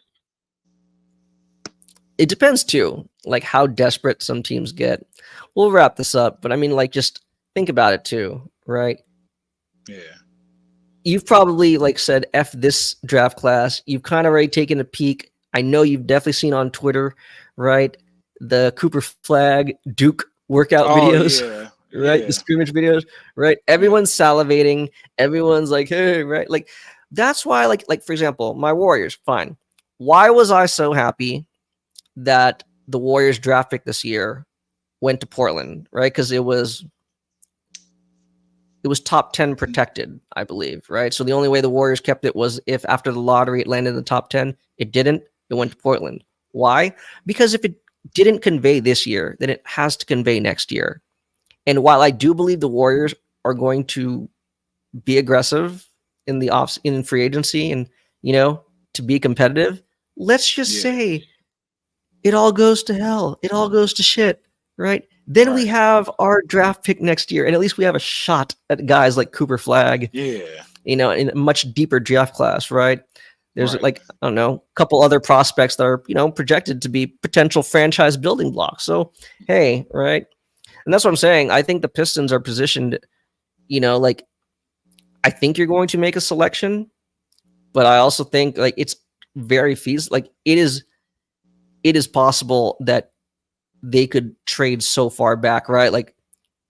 it depends too, like how desperate some teams get. We'll wrap this up, but I mean, like, just think about it too, right? Yeah. You've probably like said F this draft class. You've kind of already taken a peek. I know you've definitely seen on Twitter, right? The Cooper Flag Duke workout videos, right? Yeah. The scrimmage videos, right? Everyone's salivating. Everyone's like, hey, right? Like that's why, like for example, my Warriors, fine. Why was I so happy that the Warriors draft pick this year went to Portland, right? Because it was it was top 10 protected, I believe, right? So the only way the Warriors kept it was if after the lottery it landed in the top 10. It didn't. It went to Portland. Why? Because if it didn't convey this year, then it has to convey next year. And while I do believe the Warriors are going to be aggressive in the in free agency and, to be competitive, let's just say it all goes to hell. It all goes to shit, right? Then we have our draft pick next year, and at least we have a shot at guys like Cooper Flagg. Yeah. In a much deeper draft class, right? There's like, I don't know, a couple other prospects that are, projected to be potential franchise building blocks. So, hey, right? And that's what I'm saying. I think the Pistons are positioned, like, I think you're going to make a selection, but I also think like it's very feasible. Like it is possible that they could trade so far back, right? Like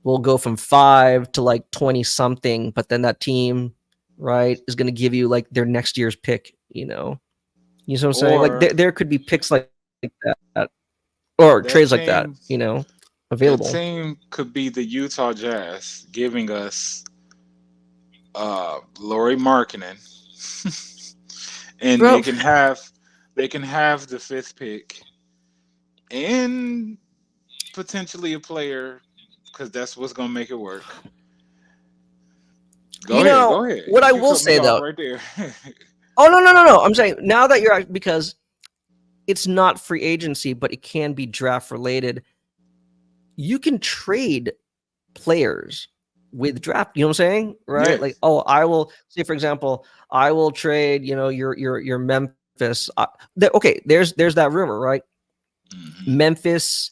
we'll go from 5 to like 20 something, but then that team, right, is going to give you like their next year's pick, You know what I'm saying? Like there could be picks like that or trades like that, available. That team could be the Utah Jazz giving us Lauri Markkanen. And Bro. they can have the 5th pick and potentially a player because that's what's gonna make it work. Go ahead. What I will say though, right there. Oh no! I'm saying now that you're because it's not free agency, but it can be draft related. You can trade players with draft. You know what I'm saying, right? Yes. Like, I will say, for example, I will trade. Your Memphis. Okay, there's that rumor, right? Mm-hmm. Memphis.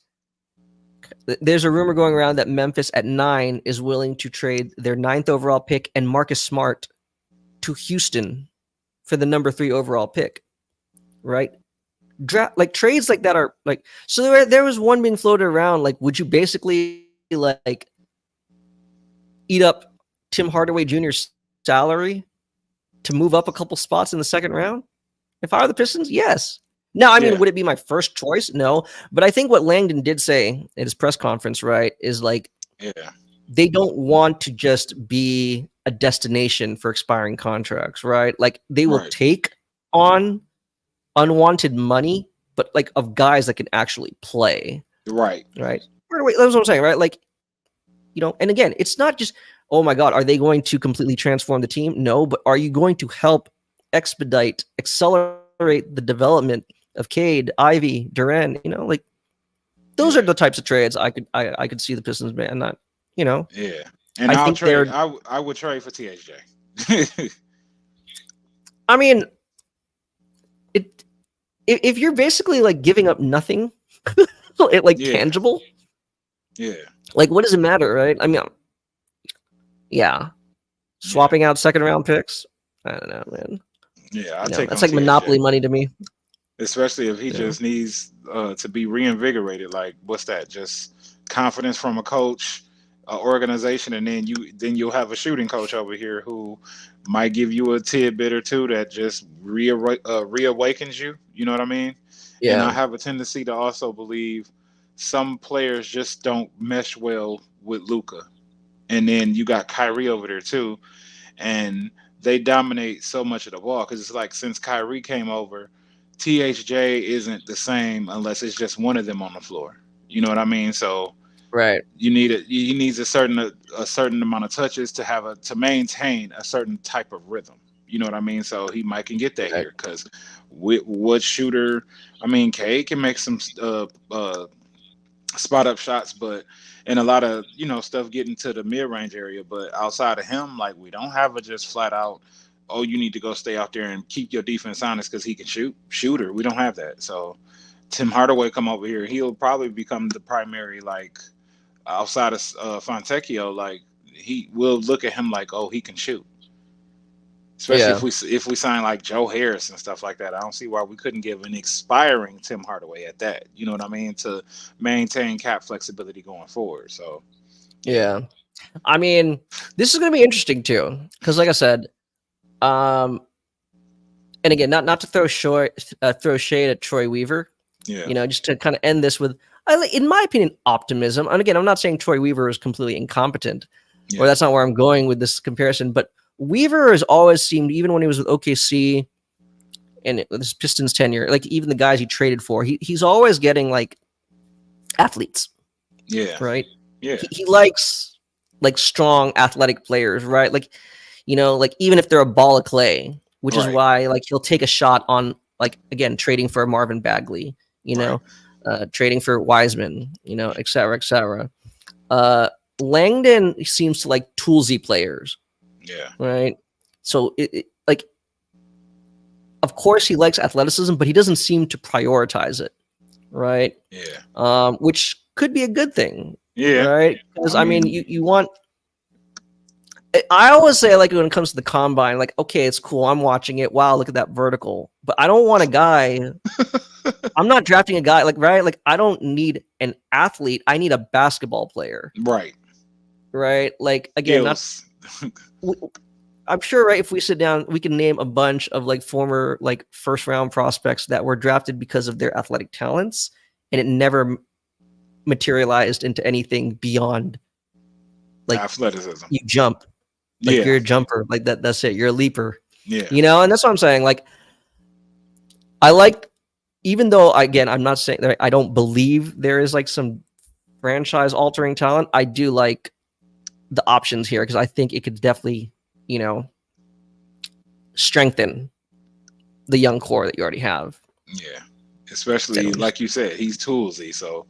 There's a rumor going around that Memphis at 9 is willing to trade their 9th overall pick and Marcus Smart to Houston for the number 3 overall pick, right? Like trades like that are like, so there was one being floated around. Like, would you basically like eat up Tim Hardaway Jr.'s salary to move up a couple spots in the second round? If I were the Pistons, yes. Now, I mean, would it be my first choice? No. But I think what Langdon did say at his press conference, right, is like, they don't want to just be a destination for expiring contracts, right? Like they will take on unwanted money, but like of guys that can actually play. Right. That's what I'm saying, right? Like, and again, it's not just, oh my God, are they going to completely transform the team? No, but are you going to help accelerate the development of Cade, Ivy, Duren? Like those are the types of trades I could see the Pistons man. Not, Yeah. And I would trade for THJ. I mean, if you're basically like giving up nothing, tangible. Yeah. Like, what does it matter, right? I mean, swapping out second round picks. I don't know, man. Yeah, that's like THJ. Monopoly money to me. Especially if he just needs to be reinvigorated. Like, what's that? Just confidence from a coach, organization, and then you'll have a shooting coach over here who might give you a tidbit or two that just reawakens you. You know what I mean? Yeah. And I have a tendency to also believe some players just don't mesh well with Luka, and then you got Kyrie over there too, and they dominate so much of the ball because it's like since Kyrie came over, THJ isn't the same unless it's just one of them on the floor. You know what I mean? So you need a certain amount of touches to maintain a certain type of rhythm. You know what I mean? So he might can get that here because what shooter? I mean, Cade can make some spot up shots, but and a lot of stuff getting to the mid range area. But outside of him, like we don't have a just flat out. Oh, you need to go stay out there and keep your defense honest because he can shooter. We don't have that. So Tim Hardaway come over here. He'll probably become the primary, like outside of Fontecchio. Like he will look at him like, oh, he can shoot. Especially if we sign like Joe Harris and stuff like that. I don't see why we couldn't give an expiring Tim Hardaway at that. You know what I mean? To maintain cap flexibility going forward. So I mean, this is going to be interesting too because, like I said. And again, not to throw shade at Troy Weaver, just to kind of end this with, in my opinion, optimism. And again, I'm not saying Troy Weaver is completely incompetent, or that's not where I'm going with this comparison. But Weaver has always seemed, even when he was with OKC and this Pistons tenure, like even the guys he traded for, he's always getting like athletes. Yeah. Right. Yeah. He likes like strong athletic players, right? Like, like even if they're a ball of clay, which is why like he'll take a shot on like, again, trading for Marvin Bagley, trading for Wiseman, et cetera, et cetera. Langdon seems to like toolsy players. Yeah. Right. So like, of course he likes athleticism, but he doesn't seem to prioritize it. Right. Yeah. Which could be a good thing. Yeah. Right. Because I mean, you want. I always say, like, when it comes to the combine, like, okay, it's cool. I'm watching it. Wow, look at that vertical. But I don't want a guy. I'm not drafting a guy, like, right? Like, I don't need an athlete. I need a basketball player. Right. Right. Like, again, I'm sure, right? If we sit down, we can name a bunch of like former like first round prospects that were drafted because of their athletic talents, and it never materialized into anything beyond like athleticism. You jump. Like you're a jumper, like that's it. You're a leaper. Yeah. And that's what I'm saying. Like, I like, even though again, I'm not saying that I don't believe there is like some franchise altering talent. I do like the options here because I think it could definitely, strengthen the young core that you already have. Yeah. Especially like you said, he's toolsy. So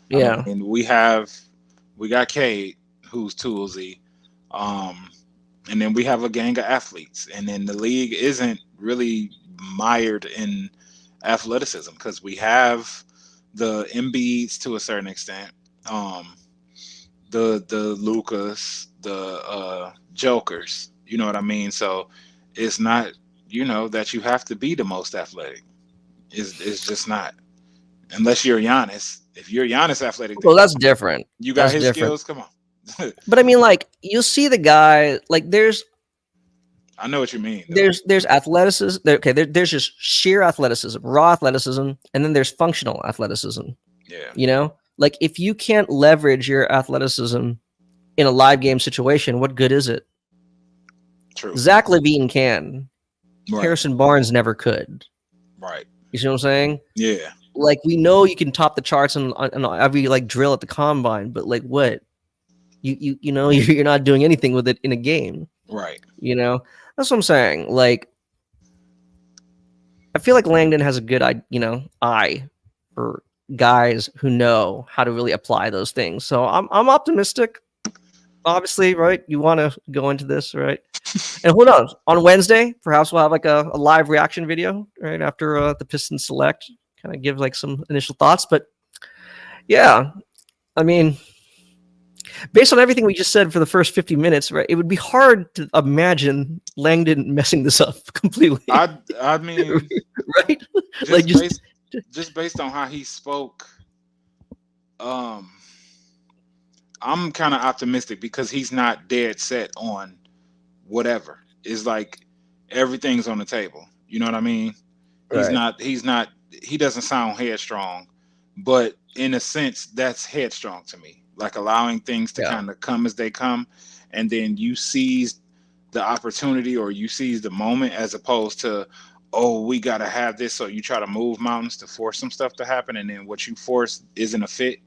yeah. And we got Cade who's toolsy. And then we have a gang of athletes, and then the league isn't really mired in athleticism because we have the Embiids to a certain extent, the Lucas, the Jokers. You know what I mean? So it's not that you have to be the most athletic. It's just not, unless you're Giannis. If you're Giannis athletic, well, that's different. You got his skills. Come on. But I mean, like, you'll see the guy, like, I know what you mean. There's athleticism. Okay, there's just sheer athleticism, raw athleticism, and then there's functional athleticism. Yeah. Like if you can't leverage your athleticism in a live game situation, what good is it? True. Zach LaVine can. Right. Harrison Barnes never could. Right. You see what I'm saying? Yeah. Like we know you can top the charts on every like drill at the combine, but like what? You're not doing anything with it in a game. Right. That's what I'm saying. Like, I feel like Langdon has a good eye for guys who know how to really apply those things. So I'm optimistic. Obviously, right? You want to go into this, right? And who knows? On Wednesday, perhaps we'll have like a live reaction video, right after the Pistons select. Kind of give like some initial thoughts, but yeah, I mean, based on everything we just said for the first 50 minutes, right, it would be hard to imagine Langdon messing this up completely. I mean, right? Just based on how he spoke, I'm kind of optimistic because he's not dead set on whatever. It's like everything's on the table. You know what I mean? Right. He doesn't sound headstrong, but in a sense, that's headstrong to me. Like allowing things to kind of come as they come, and then you seize the opportunity or you seize the moment, as opposed to, oh, we got to have this. So you try to move mountains to force some stuff to happen, and then what you force isn't a fit.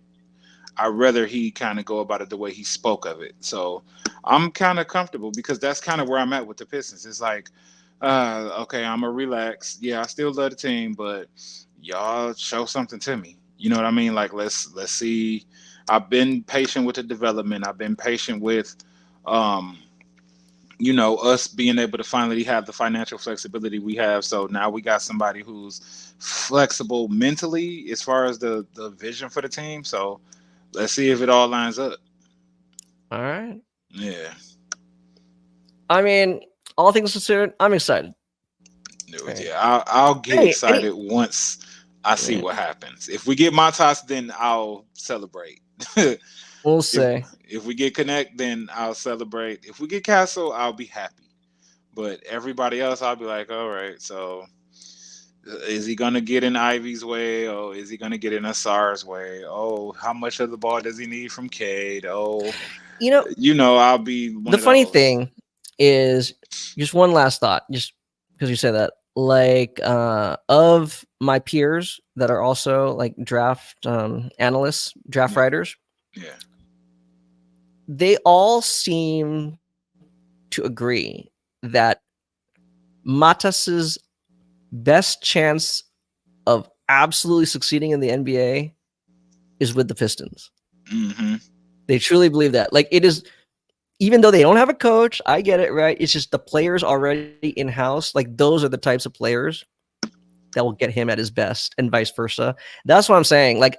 I'd rather he kind of go about it the way he spoke of it. So I'm kind of comfortable because that's kind of where I'm at with the Pistons. It's like, okay, I'm going to relax. Yeah, I still love the team, but y'all show something to me. You know what I mean? Like, let's see. I've been patient with the development. I've been patient with, us being able to finally have the financial flexibility we have. So now we got somebody who's flexible mentally as far as the vision for the team. So let's see if it all lines up. All right. Yeah. I mean, all things considered, I'm excited. Yeah, I'll get excited once I see what happens. If we get Montas, then I'll celebrate. We'll see. If we get Connect, then I'll celebrate. If we get Castle, I'll be happy. But everybody else, I'll be like, all right, so is he going to get in Ivy's way? Oh, is he going to get in Asar's way? Oh, how much of the ball does he need from Cade? Oh, You know, I'll be one the of funny those. thing is, just one last thought, just because you said that, like, of my peers that are also like draft analysts, draft Yeah, writers, yeah. they all seem to agree that Matas's best chance of absolutely succeeding in the NBA is with the Pistons. Mm-hmm. They truly believe that. Like, it is, even though they don't have a coach, I get it, right? It's just the players already in house. Like, those are the types of players that will get him at his best, and vice versa. That's what I'm saying. Like,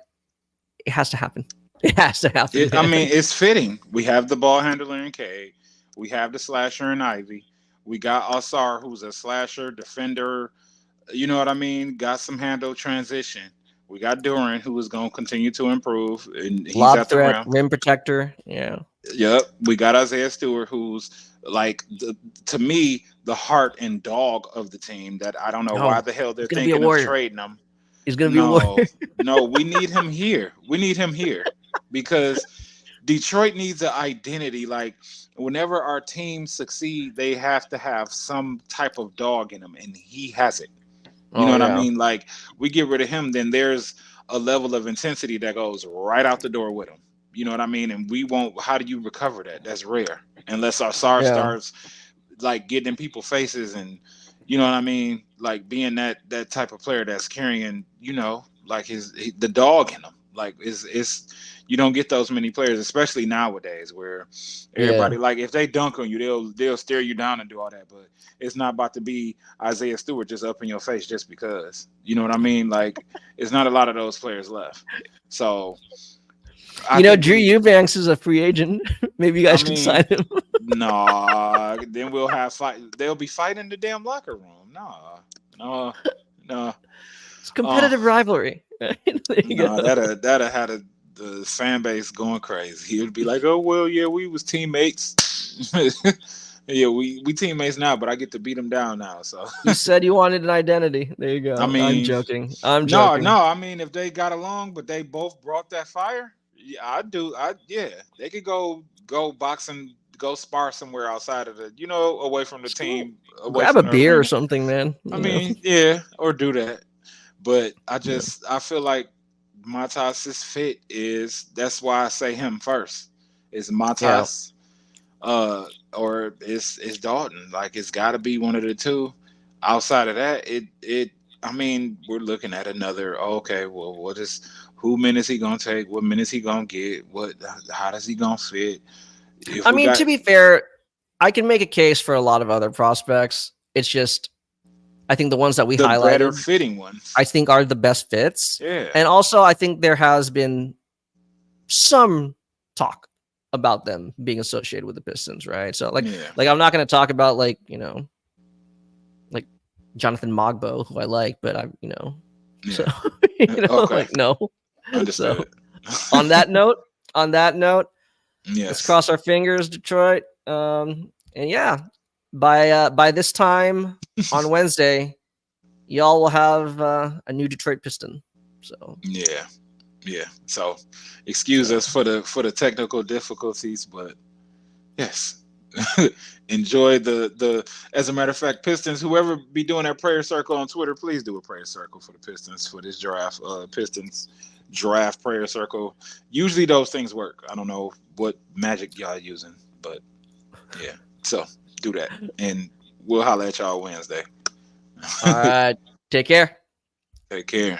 it has to happen. It has to happen, I man. mean, it's fitting. We have the ball handler in K. We have the slasher in Ivy. We got Asar, who's a slasher, defender. You know what I mean? Got some handle transition. We got Duran, who is going to continue to improve, and he's Lob at the threat, rim. rim protector. Yeah. Yep. We got Isaiah Stewart, who's like, to me, the heart and dog of the team. That I don't know why No, the hell he's they're gonna be a thinking of warrior. trading him. He's gonna be a No, warrior. no, we need him here. We need him here because Detroit needs an identity. Like, whenever our teams succeed, they have to have some type of dog in them, and he has it. You know Oh what I yeah. mean? Like, we get rid of him, then there's a level of intensity that goes right out the door with him. You know what I mean? And we won't. How do you recover that? That's rare, unless our SAR Yeah. starts like getting in people's faces, and you know what I mean, like being that type of player that's carrying, like the dog in him. Like, it's you don't get those many players, especially nowadays, where Yeah. everybody, like, if they dunk on you, they'll stare you down and do all that, but it's not about to be Isaiah Stewart just up in your face just because. You know what I mean? Like, it's not a lot of those players left. So I think we Drew need. Eubanks is a free agent. Maybe you I guys can mean, sign him. nah, then we'll have fight. They'll be fighting in the damn locker room. Nah, no, no. It's Uh, competitive rivalry. There you nah, go. that'd had the fan base going crazy. He would be like, "Oh well, yeah, we was teammates. Yeah, we teammates now, but I get to beat him down now." So You said you wanted an identity. There you I go. I'm mean, joking. I'm no, joking. no. I mean, if they got along, but they both brought that fire, yeah, I do. Yeah, they could go boxing, go spar somewhere outside of the, away from the Just go team, away grab a from the beer or arena. something, man. I mean, yeah, or do that. But I feel like Matas's fit is, that's why I say him first. Is Yeah. Matas, or it's Dalton. Like, it's got to be one of the two. Outside of that, it. I mean, we're looking at another. Okay, well, who minutes he gonna take? What minutes he gonna get? How does he gonna fit? If I we mean, got to be fair, I can make a case for a lot of other prospects. It's just, I think the ones that we the better highlighted, fitting ones, I think, are the best fits. yeah, And also, I think there has been some talk about them being associated with the Pistons, right? So, yeah, I'm not going to talk about, like, like Jonathan Mogbo, who I like, but so yeah. Okay, no. So understood. on that note, let's Yes. cross our fingers, Detroit. And yeah, by this time on Wednesday, y'all will have a new Detroit Piston. So Yeah, yeah. So, excuse us for the technical difficulties, but yes, enjoy the. As a matter of fact, Pistons. Whoever be doing their prayer circle on Twitter, please do a prayer circle for the Pistons for this draft. Pistons draft prayer circle. Usually those things work. I don't know what magic y'all using, but yeah. So do that, and we'll holler at y'all Wednesday. all right, take care. Take care.